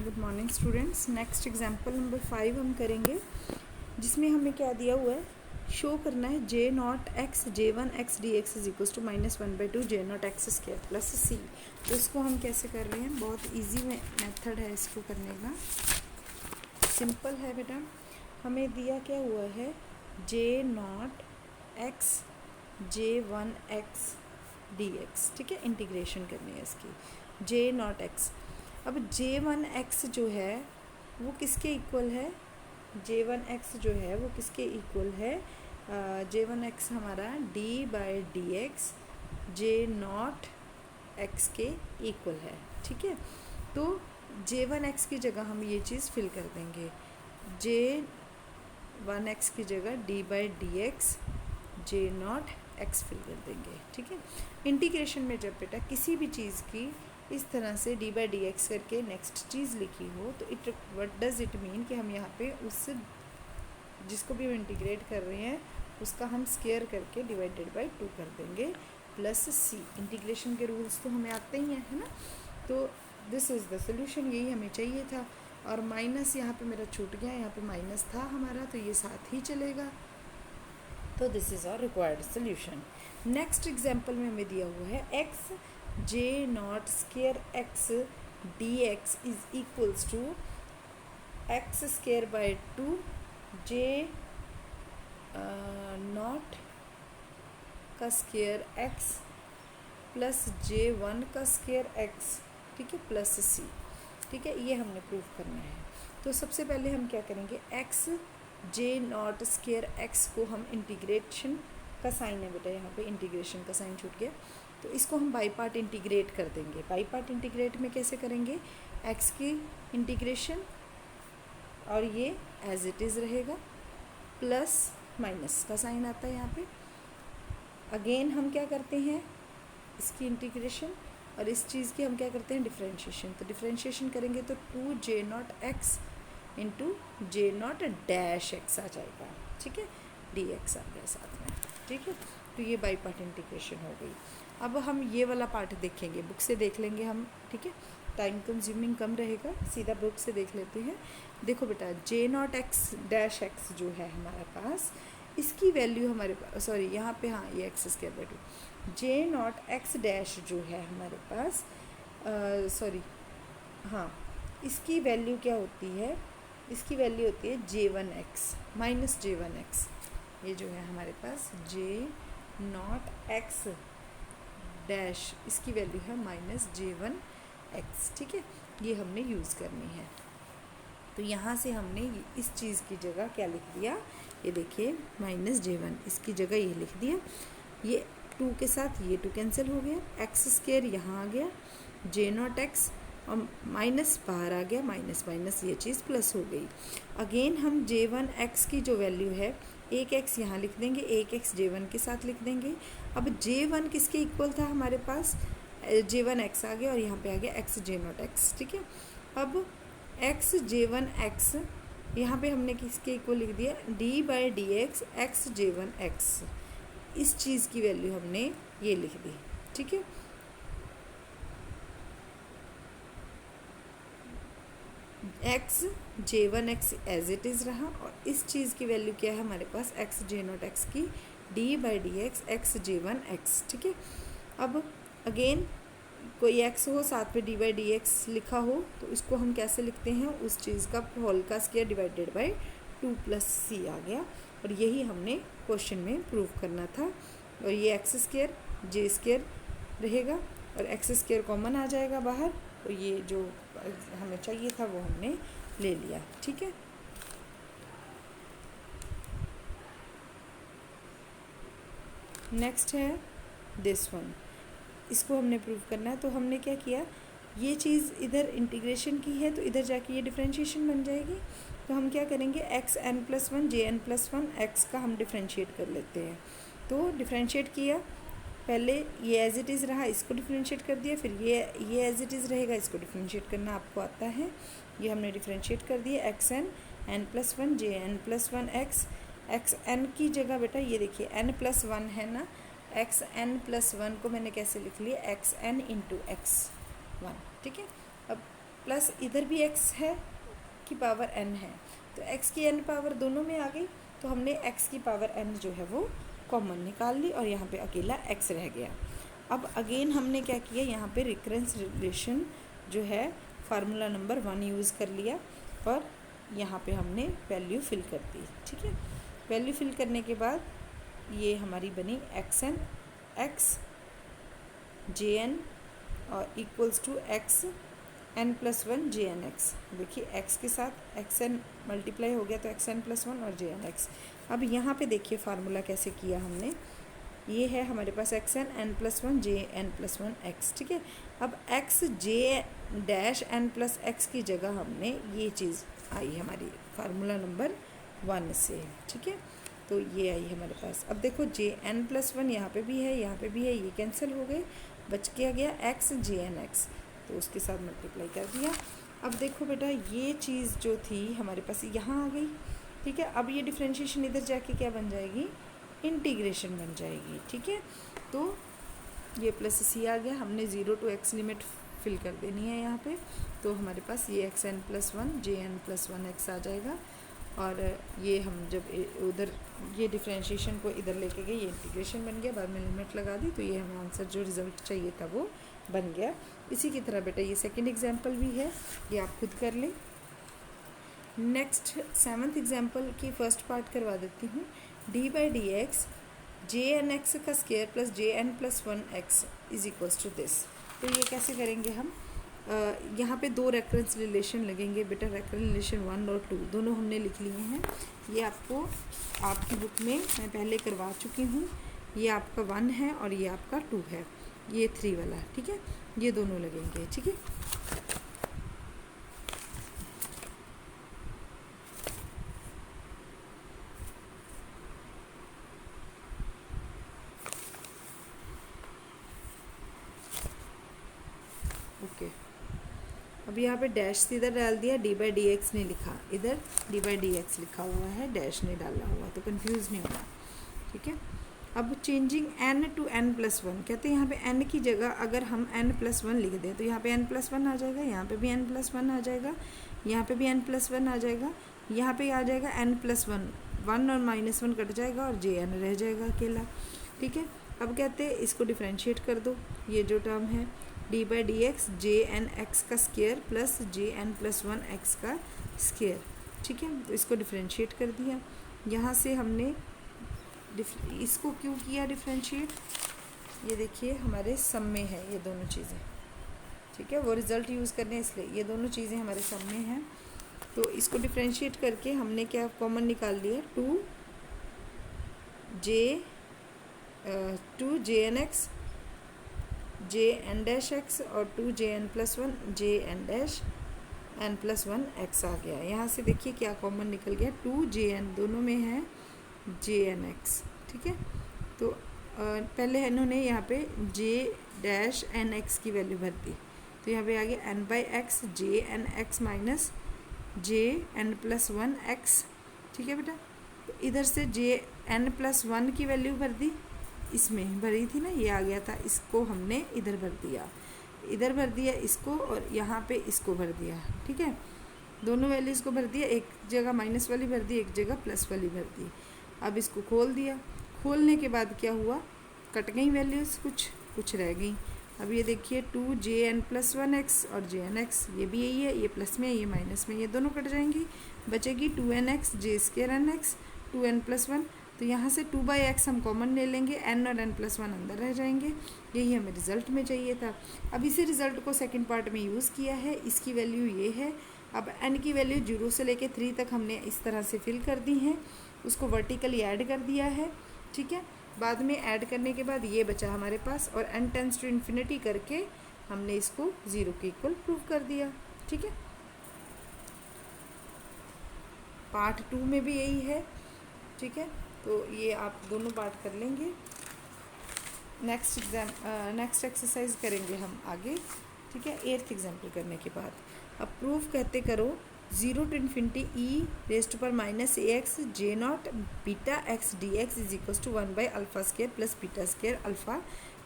Good morning students. Next example number 5 हम करेंगे, जिसमें हमें क्या दिया हुआ है, शो करना है J not x J one x D x is equal to -1/2 J not x square plus C. तो इसको हम कैसे कर रहे हैं, बहुत इजी मेथड है इसको करने का, सिंपल है बेटा। हमें दिया क्या हुआ है, J not x J one x D x, ठीक है, इंटीग्रेशन करनी है इसकी, जे नॉट एक्स। अब जे वन एक्स जो है वो किसके इक्वल है, जे वन एक्स जो है वो किसके इक्वल है, जे वन एक्स हमारा D by D X J not x के इक्वल है, ठीक है। तो जे वन एक्स की जगह हम ये चीज़ फिल कर देंगे, जे वन एक्स की जगह D by D X J not X fill कर देंगे, ठीक है। इंटीग्रेशन में जब बेटा किसी भी चीज़ की इस तरह से डी बाई डी एक्स करके नेक्स्ट चीज़ लिखी हो, तो it what does it mean कि हम यहाँ पे उस जिसको भी हम इंटीग्रेट कर रहे हैं उसका हम स्क्वायर करके डिवाइडेड बाई 2 कर देंगे प्लस सी। इंटीग्रेशन के रूल्स तो हमें आते ही हैं, है ना। तो दिस इज़ द सोल्यूशन, यही हमें चाहिए था। और माइनस यहाँ पे मेरा छूट गया, यहाँ पे माइनस था हमारा, तो ये साथ ही चलेगा। तो this is our required solution. Next example में हमें दिया हुआ है X J naught square X D x is equals to X square by 2 J naught का square X plus J one का स्क्वायर एक्स, ठीक है, प्लस सी, ठीक है। ये हमने प्रूव करना है। तो सबसे पहले हम क्या करेंगे, एक्स जे नॉट स्क्वायर एक्स को हम इंटीग्रेशन का साइन है बेटा, यहाँ पे इंटीग्रेशन का साइन छूट गया, तो इसको हम बाई पार्ट इंटीग्रेट कर देंगे। बाई पार्ट इंटीग्रेट में कैसे करेंगे, एक्स की इंटीग्रेशन और ये एज इट इज़ रहेगा, प्लस माइनस का साइन आता है यहाँ पे। अगेन हम क्या करते हैं, इसकी इंटीग्रेशन और इस चीज़ की हम क्या करते हैं, डिफ्रेंशिएशन। तो डिफ्रेंशिएशन करेंगे तो 2 J not x into J naught dash x आ जाएगा, ठीक है, डी एक्स आ गया साथ में, ठीक है। तो ये बाई पार्ट इंटीग्रेशन हो गई। अब हम ये वाला पार्ट देखेंगे, बुक से देख लेंगे हम, ठीक है, टाइम कंज्यूमिंग कम रहेगा, सीधा बुक से देख लेते हैं। देखो बेटा, जे नॉट एक्स डैश एक्स जो है हमारे पास, इसकी वैल्यू हमारे पास, सॉरी यहाँ पे, हाँ ये x square by 2, J not x dash जो है हमारे पास, सॉरी हाँ, इसकी वैल्यू क्या होती है, इसकी वैल्यू होती है जे वन एक्स माइनस जे वन एक्स। ये जो है हमारे पास जे नॉट एक्स डैश, इसकी वैल्यू है माइनस जे वन एक्स, ठीक है। ये हमने यूज़ करनी है। तो यहाँ से हमने इस चीज़ की जगह क्या लिख दिया, ये देखिए माइनस जे वन, इसकी जगह ये लिख दिया, ये 2 के साथ ये 2 कैंसिल हो गया, एक्स स्क्वायर यहाँ आ गया, जे नॉट एक्स और माइनस बाहर आ गया, माइनस माइनस ये चीज़ प्लस हो गई। अगेन हम जे वन एक्स की जो वैल्यू है, एक एक्स यहाँ लिख देंगे, एक एक्स जे वन के साथ लिख देंगे। अब जे वन किसके इक्वल था हमारे पास, जे वन एक्स आ गया और यहाँ पे आ गया एक्स जे नॉट एक्स, ठीक है। अब एक्स जे वन एक्स यहाँ पे हमने किसके इक्वल लिख दिया, D by D X X J one x, इस चीज़ की वैल्यू हमने ये लिख दी, ठीक है। X J one X as it is रहा, और इस चीज़ की वैल्यू क्या है हमारे पास, एक्स जे नॉट एक्स की D by D X X J one X, ठीक है। अब अगेन कोई एक्स हो साथ में डी बाई डी एक्स लिखा हो, तो इसको हम कैसे लिखते हैं, उस चीज़ का होल का स्क्वायर डिवाइडेड बाई 2 प्लस सी आ गया। और यही हमने क्वेश्चन में प्रूव करना था। और ये एक्स स्क्वायर जे स्क्वायर रहेगा और एक्स स्क्वायर कॉमन आ जाएगा बाहर, और ये जो हमें चाहिए था वो हमने ले लिया, ठीक है। नेक्स्ट है दिस वन, इसको हमने प्रूव करना है। तो हमने क्या किया, ये चीज़ इधर इंटीग्रेशन की है तो इधर जाके ये डिफरेंशिएशन बन जाएगी। तो हम क्या करेंगे, x n plus one j n plus one x का हम डिफरेंशिएट कर लेते हैं। तो डिफरेंशिएट किया, पहले ये एज इट इज़ रहा, इसको डिफरेंशिएट कर दिया, फिर ये एज इट इज़ रहेगा, इसको डिफरेंशिएट करना आपको आता है, ये हमने डिफरेंशिएट कर दिया, x n n plus one j n plus one x, x n की जगह बेटा ये देखिए एन प्लस वन है ना, एक्स एन प्लस वन को मैंने कैसे लिख लिया, x n into x one, ठीक है। अब प्लस इधर भी x है की पावर n है, तो x की n पावर दोनों में आ गई, तो हमने x की पावर n जो है वो कॉमन निकाल ली और यहाँ पे अकेला x रह गया। अब अगेन हमने क्या किया, यहाँ पे रिकरेंस रिलेशन जो है फार्मूला नंबर 1 यूज़ कर लिया और यहाँ पे हमने वैल्यू फिल कर दी। ठीक है, वैल्यू फिल करने के बाद ये हमारी बनी xn x jn और equals to x n+1 jnx। देखिए x के साथ xn मल्टीप्लाई हो गया तो xn+1 और jnx। अब यहाँ पे देखिए फार्मूला कैसे किया हमने, ये है हमारे पास xn n+1 jn+1 x। ठीक है, अब x j-n+x की जगह हमने ये चीज़ आई हमारी फार्मूला नंबर 1 से। ठीक है, तो ये आई हमारे पास। अब देखो jn+1 यहाँ पे भी है, यहाँ पे भी है, ये कैंसिल हो गए, बच गया x jnx, तो उसके साथ मल्टीप्लाई कर दिया। अब देखो बेटा ये चीज़ जो थी हमारे पास यहाँ आ गई। ठीक है, अब ये डिफ्रेंशिएशन इधर जाके क्या बन जाएगी, इंटीग्रेशन बन जाएगी। ठीक है, तो ये प्लस सी आ गया, हमने 0 to x लिमिट फिल कर देनी है यहाँ पे, तो हमारे पास ये xn+1 jn+1 x आ जाएगा। और ये हम जब उधर ये डिफ्रेंशिएशन को इधर लेके गए, ये इंटीग्रेशन बन गया, बाद में लिमिट लगा दी, तो ये हमें आंसर जो रिज़ल्ट चाहिए था वो बन गया। इसी की तरह बेटा ये सेकंड एग्जांपल भी है, ये आप खुद कर लें। नेक्स्ट 7th एग्जांपल की फर्स्ट पार्ट करवा देती हूँ। d/dx jnx का square plus jn+1x is equals to this. तो ये कैसे करेंगे हम, यहाँ पे दो रेफरेंस रिलेशन लगेंगे बेटा, रेफरेंस रिलेशन 1 और 2 दोनों हमने लिख लिए हैं। ये आपको आपकी बुक में मैं पहले करवा चुकी हूँ। ये आपका 1 है और ये आपका 2 है, ये 3 वाला। ठीक है, ये दोनों लगेंगे। ठीक है, ओके। अब यहाँ पे डैश इधर डाल दिया, d/dx नहीं लिखा, इधर d/dx लिखा हुआ है, डैश नहीं डाला हुआ, तो कंफ्यूज नहीं होगा। ठीक है, अब चेंजिंग n to n+1 कहते हैं, यहाँ पे n की जगह अगर हम n+1 लिख दें तो यहाँ पे n+1 आ जाएगा, यहाँ पे भी n+1 आ जाएगा, यहाँ पे भी n+1 आ जाएगा, यहाँ पे आ जाएगा n+1, 1 और -1 कट जाएगा और jn रह जाएगा अकेला। ठीक है, अब कहते हैं इसको डिफ्रेंशिएट कर दो, ये जो टर्म है d/dx jnx का स्क्वायर प्लस jn+1x का स्क्वायर। ठीक है, तो इसको डिफ्रेंशिएट कर दिया। यहाँ से हमने इसको क्यों किया डिफ्रेंशिएट, ये देखिए हमारे सम में है ये दोनों चीज़ें। ठीक है, वो रिज़ल्ट यूज़ करने इसलिए ये दोनों चीज़ें हमारे सम में हैं, तो इसको डिफ्रेंशिएट करके हमने क्या कॉमन निकाल लिया, 2jnx jn-x और 2jn+1 jn-n+1x आ गया। यहाँ से देखिए क्या कॉमन निकल गया, 2jn दोनों में है jnx। ठीक है, तो पहले इन्होंने यहाँ पे j-nx की वैल्यू भर दी, तो यहाँ पे आ गया n/x jnx माइनस jn+1x। ठीक है बेटा, तो इधर से jn+1 की वैल्यू भर दी, इसमें भरी थी ना, ये आ गया था, इसको हमने इधर भर दिया, इधर भर दिया इसको, और यहाँ पे इसको भर दिया। ठीक है, दोनों वैल्यूज़ को भर दिया, एक जगह माइनस वाली भर दी, एक जगह प्लस वाली भर दी। अब इसको खोल दिया, खोलने के बाद क्या हुआ, कट गई वैल्यूज़, कुछ रह गई। अब ये देखिए 2jn+1x और jnx, ये भी यही है, ये प्लस में ये माइनस में, ये दोनों कट जाएंगी, बचेगी 2nx j²nx 2n+1। तो यहाँ से 2/x हम कॉमन ले लेंगे, n और n+1 अंदर रह जाएंगे। यही हमें रिज़ल्ट में चाहिए था। अब इसी रिज़ल्ट को सेकंड पार्ट में यूज़ किया है, इसकी वैल्यू ये है। अब n की वैल्यू 0 से लेके 3 तक हमने इस तरह से फिल कर दी है, उसको वर्टिकली ऐड कर दिया है। ठीक है, बाद में ऐड करने के बाद ये बचा हमारे पास, और n टेंड्स टू इन्फिनिटी करके हमने इसको 0 के इक्वल प्रूव कर दिया। ठीक है, पार्ट 2 में भी यही है। ठीक है, तो ये आप दोनों पार्ट कर लेंगे। नेक्स्ट एक्सरसाइज करेंगे हम आगे। ठीक है, 8th एग्जाम्पल करने के बाद अब प्रूफ कहते करो 0 to infinity e⁻−ax j0 beta x dx is equal to 1/α² plus beta square alpha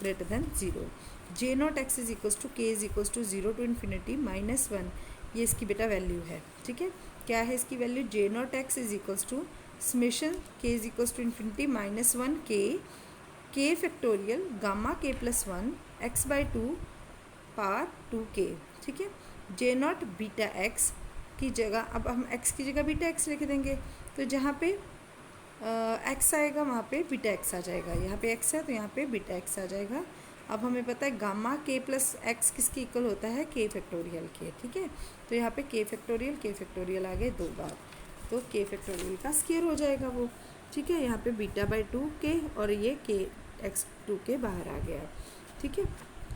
greater than 0। J not x is equals to K is equals to 0 to infinity -1, ये इसकी बेटा value है। ठीक है, क्या है इसकी value? J not x is equals to summation के इज इक्वल्स टू इन्फिनिटी -1 के फैक्टोरियल गामा के प्लस 1 x/2 पावर 2k। ठीक है, जे नॉट बीटा एक्स की जगह अब हम x की जगह बीटा एक्स लिख देंगे, तो जहाँ पे x आएगा वहाँ पे बीटा एक्स आ जाएगा। यहाँ पे x है तो यहाँ पे बीटा एक्स आ जाएगा। अब हमें पता है गामा के प्लस एक्स किसके इक्वल होता है? के फैक्टोरियल के। ठीक है, तो यहाँ पे के फैक्टोरियल आ गए 2 बार, तो के फैक्टोरियल का स्क्वायर हो जाएगा वो। ठीक है, यहाँ पे बीटा बाई 2k और ये के एक्स 2k बाहर आ गया। ठीक है,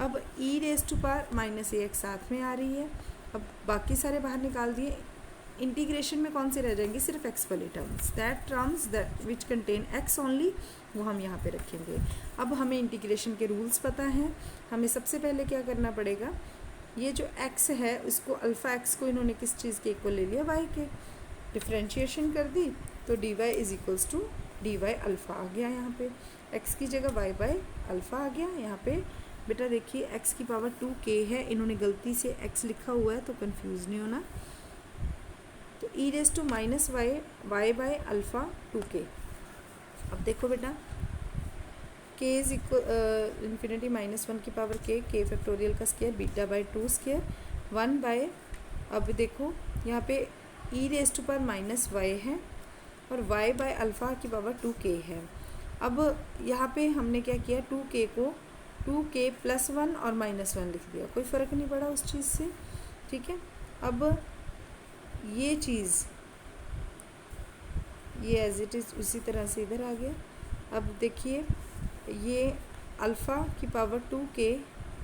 अब e raise to power minus a x साथ में आ रही है। अब बाकी सारे बाहर निकाल दिए। इंटीग्रेशन में कौन से रह जाएंगे? सिर्फ एक्स वाले terms, that which contain x only, वो हम यहाँ पे रखेंगे। अब हमें इंटीग्रेशन के रूल्स पता हैं। हमें सबसे पहले क्या करना पड़ेगा? ये जो x है उसको अल्फ़ा एक्स को इन्होंने किस चीज़ के इक्वल ले लिया? y के। डिफ्रेंशिएशन कर दी तो dy is equals to dy alpha आ गया। यहाँ पे x की जगह y बाई अल्फ़ा आ गया। यहाँ पे बेटा देखिए x की पावर 2k है, इन्होंने गलती से x लिखा हुआ है तो कंफ्यूज नहीं होना। तो e raise to minus y by alpha 2k। अब देखो बेटा k इज इक्वल इन्फिनिटी -1 की पावर के फैक्टोरियल का square beta by 2 square 1 by, अब देखो यहाँ पे e raise to power minus y है और y बाय अल्फ़ा की पावर 2k है। अब यहाँ पे हमने क्या किया? 2k को 2k प्लस 1 और -1 लिख दिया, कोई फ़र्क नहीं पड़ा उस चीज़ से। ठीक है, अब ये चीज़ ये एज इट इज़ उसी तरह से इधर आ गया। अब देखिए ये अल्फ़ा की पावर 2k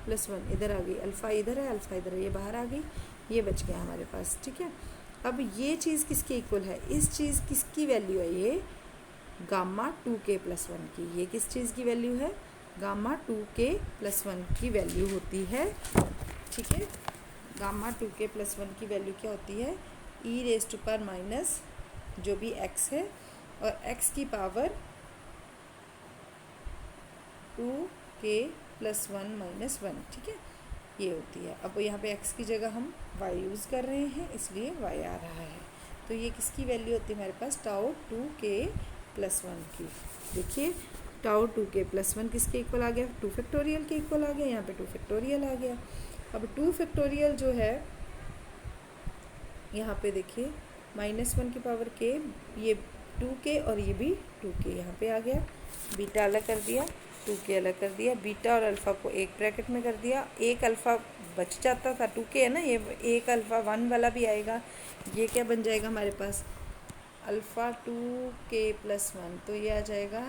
प्लस 1 इधर आ गई, अल्फ़ा इधर है, अल्फ़ा इधर है, ये बाहर आ गई, ये बच गया हमारे पास। ठीक है, अब ये चीज़ किसके इक्वल है? इस चीज़ किसकी वैल्यू है? ये गामा 2k प्लस 1 की। ये किस चीज़ की वैल्यू है? गामा 2k प्लस 1 की वैल्यू होती है। ठीक है, गामा 2k प्लस 1 की वैल्यू क्या होती है? ई रेज टू पावर माइनस जो भी x है और x की पावर 2k प्लस 1 माइनस 1। ठीक है, ये होती है। अब यहाँ पे x की जगह हम y यूज़ कर रहे हैं इसलिए y आ रहा है। तो ये किसकी वैल्यू होती है हमारे पास? टाउ 2k प्लस 1 की। देखिए टाउ 2k प्लस 1 किसके इक्वल आ गया? 2 फैक्टोरियल के इक्वल आ गया। यहाँ पे 2 फैक्टोरियल आ गया। अब 2 फैक्टोरियल जो है यहाँ पे देखिए -1 की पावर k, ये 2k और ये भी 2k यहाँ पे आ गया। बीटा अलग कर दिया, 2k अलग कर दिया, बीटा और अल्फ़ा को एक ब्रैकेट में कर दिया। एक अल्फ़ा बच जाता था, 2k है ना, ये एक अल्फ़ा 1 वाला भी आएगा। ये क्या बन जाएगा हमारे पास? अल्फ़ा 2k प्लस 1, तो ये आ जाएगा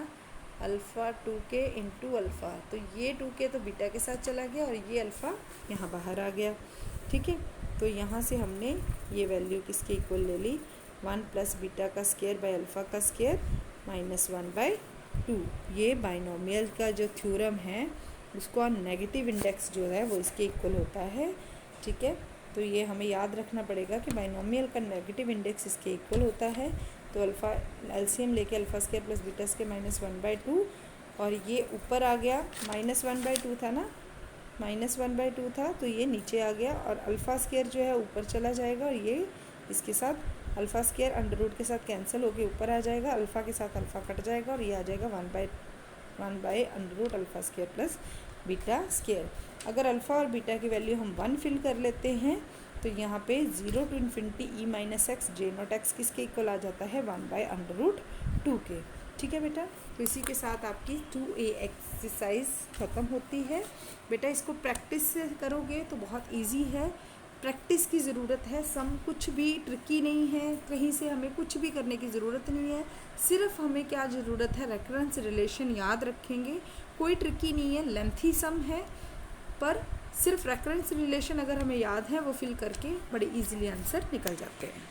अल्फ़ा 2k इंटू अल्फ़ा। तो ये 2k तो बीटा के साथ चला गया और ये अल्फ़ा यहाँ बाहर आ गया। ठीक है, तो यहाँ से हमने ये वैल्यू किसके इक्वल ले ली? 1 प्लस बीटा का स्क्वायर बाई अल्फ़ा का स्क्वायर -1/2। ये बाइनोमियल का जो थ्योरम है उसको नेगेटिव इंडेक्स जो है वो इसके इक्वल होता है। ठीक है, तो ये हमें याद रखना पड़ेगा कि बाइनोमियल का नेगेटिव इंडेक्स इसके इक्वल होता है। तो अल्फ़ा एलसीएम लेके alpha square plus beta square -1/2 और ये ऊपर आ गया, -1/2 था ना, -1/2 था तो ये नीचे आ गया और अल्फ़ा स्क्वायर जो है ऊपर चला जाएगा और ये इसके साथ अल्फ़ा स्क्वायर अंडर रूट के साथ कैंसिल होके ऊपर आ जाएगा, अल्फ़ा के साथ अल्फ़ा कट जाएगा और ये आ जाएगा 1 by under root alpha square plus beta square. अगर अल्फ़ा और बीटा की वैल्यू हम 1 फिल कर लेते हैं तो यहाँ पे 0 to infinity e minus x J not x किसके इक्वल आ जाता है? 1 बाई अंडर रूट 2k। ठीक है बेटा, तो इसी के साथ आपकी 2a एक्सरसाइज ख़त्म होती है। बेटा इसको प्रैक्टिस से करोगे तो बहुत इजी है, प्रैक्टिस की ज़रूरत है। सम कुछ भी ट्रिकी नहीं है, कहीं से हमें कुछ भी करने की ज़रूरत नहीं है। सिर्फ हमें क्या ज़रूरत है? रेफरेंस रिलेशन याद रखेंगे, कोई ट्रिकी नहीं है, लेंथी सम है पर सिर्फ रेफरेंस रिलेशन अगर हमें याद है वो फिल करके बड़े इजीली आंसर निकल जाते हैं।